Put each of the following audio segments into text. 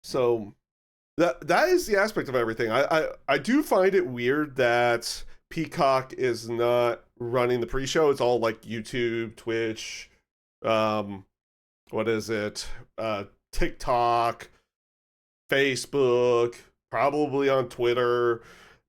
So that is the aspect of everything. I do find it weird that Peacock is not running the pre-show. It's all like YouTube, Twitch, um, what is it? TikTok, Facebook, probably on Twitter.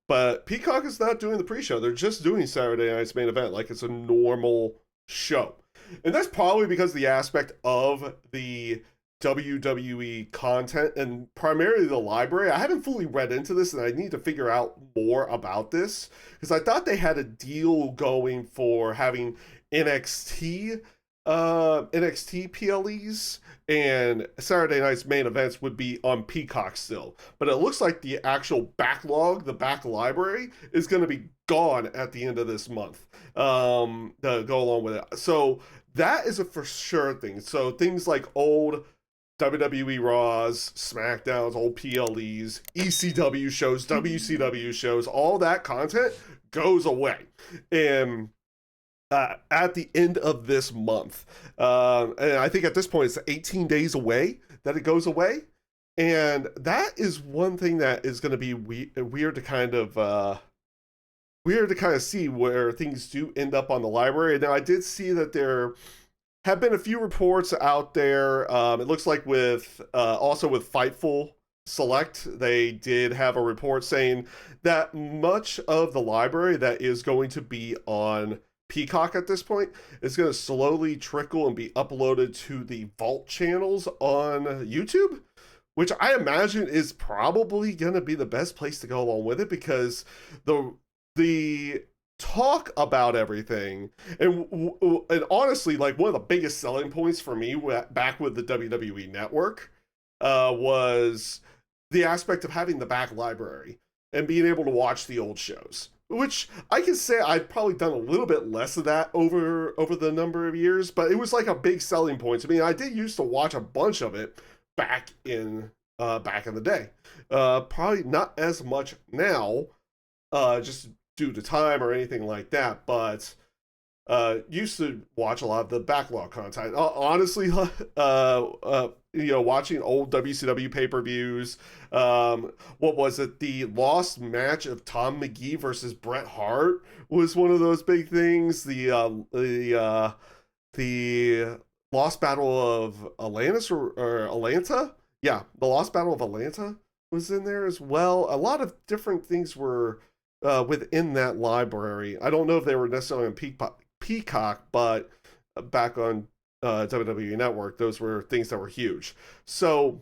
But Peacock is not doing the pre-show. They're just doing Saturday night's main event like it's a normal show. And that's probably because the aspect of the WWE content and primarily the library. I haven't fully read into this and I need to figure out more about this because I thought they had a deal going for having NXT NXT PLEs and Saturday night's main events would be on Peacock still. But it looks like the actual backlog, the back library, is going to be gone at the end of this month to go along with it. So that is a for sure thing. So things like old WWE Raws, SmackDowns, old PLEs, ECW shows, WCW shows, all that content goes away. And at the end of this month. And I think at this point it's 18 days away that it goes away. And that is one thing that is going to be weird to kind of see where things do end up on the library. Now I did see that there have been a few reports out there. It looks like with also with Fightful Select, they did have a report saying that much of the library that is going to be on Peacock at this point is going to slowly trickle and be uploaded to the Vault channels on YouTube, which I imagine is probably going to be the best place to go along with it because the talk about everything and honestly, like one of the biggest selling points for me back with the WWE Network was the aspect of having the back library and being able to watch the old shows, which I can say I've probably done a little bit less of that over the number of years, but it was like a big selling point to me. I did used to watch a bunch of it back in the day. Probably not as much now, just due to time or anything like that, but used to watch a lot of the backlog content. Honestly, watching old WCW pay-per-views. What was it? The lost match of Tom McGee versus Bret Hart was one of those big things. The lost battle of Atlantis or Atlanta. Yeah, the lost battle of Atlanta was in there as well. A lot of different things were within that library. I don't know if they were necessarily on Peacock, but back on WWE Network, those were things that were huge. So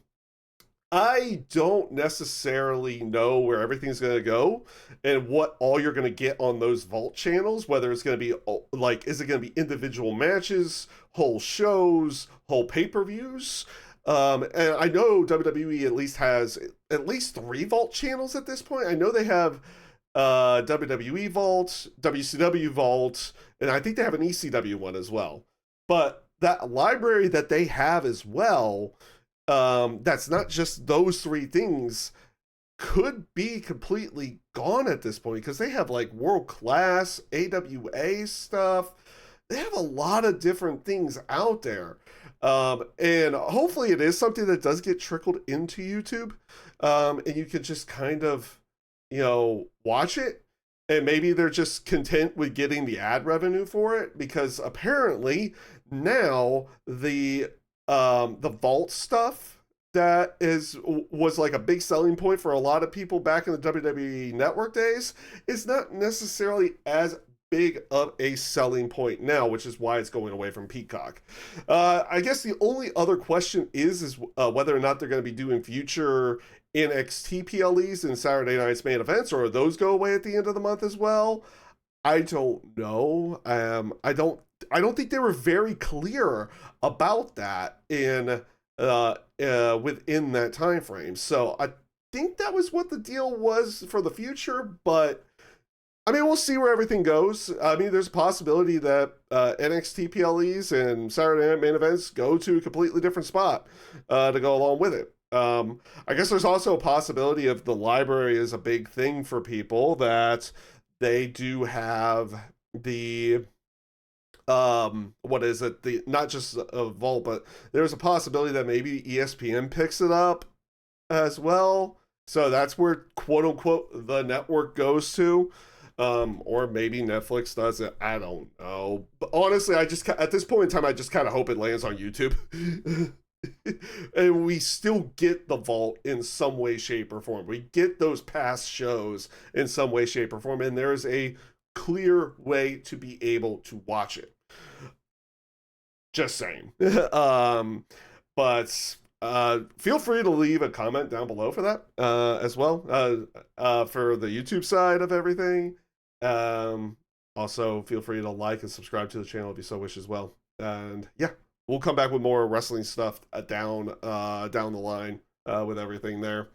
I don't necessarily know where everything's going to go and what all you're going to get on those Vault channels, whether it's going to be like, is it going to be individual matches, whole shows, whole pay-per-views? And I know WWE at least has at least 3 Vault channels at this point. I know they have WWE Vault, WCW Vault, and I think they have an ECW one as well. But that library that they have as well, that's not just those 3 things, could be completely gone at this point because they have like world class AWA stuff. They have a lot of different things out there. And hopefully it is something that does get trickled into YouTube. And you can just kind of, watch it. And maybe they're just content with getting the ad revenue for it because apparently now the Vault stuff that was like a big selling point for a lot of people back in the WWE Network days is not necessarily as big of a selling point now, which is why it's going away from Peacock. I guess the only other question is whether or not they're going to be doing future NXT PLEs and Saturday night's main events, or those go away at the end of the month as well. I don't know. I don't think they were very clear about that in within that time frame. So I think that was what the deal was for the future, but I mean, we'll see where everything goes. I mean, there's a possibility that NXT PLEs and Saturday Night main events go to a completely different spot to go along with it. I guess there's also a possibility if the library is a big thing for people that they do have the what is it, the not just a vault, but there's a possibility that maybe ESPN picks it up as well. So that's where quote unquote the network goes to. Or maybe Netflix does it. I don't know. But honestly, I just at this point in time, I just kind of hope it lands on YouTube, and we still get the vault in some way, shape, or form. We get those past shows in some way, shape, or form, and there's a clear way to be able to watch it. Just saying. But feel free to leave a comment down below for that as well, for the YouTube side of everything. Um, Also, feel free to like and subscribe to the channel if you so wish as well. And yeah, we'll come back with more wrestling stuff down the line with everything there.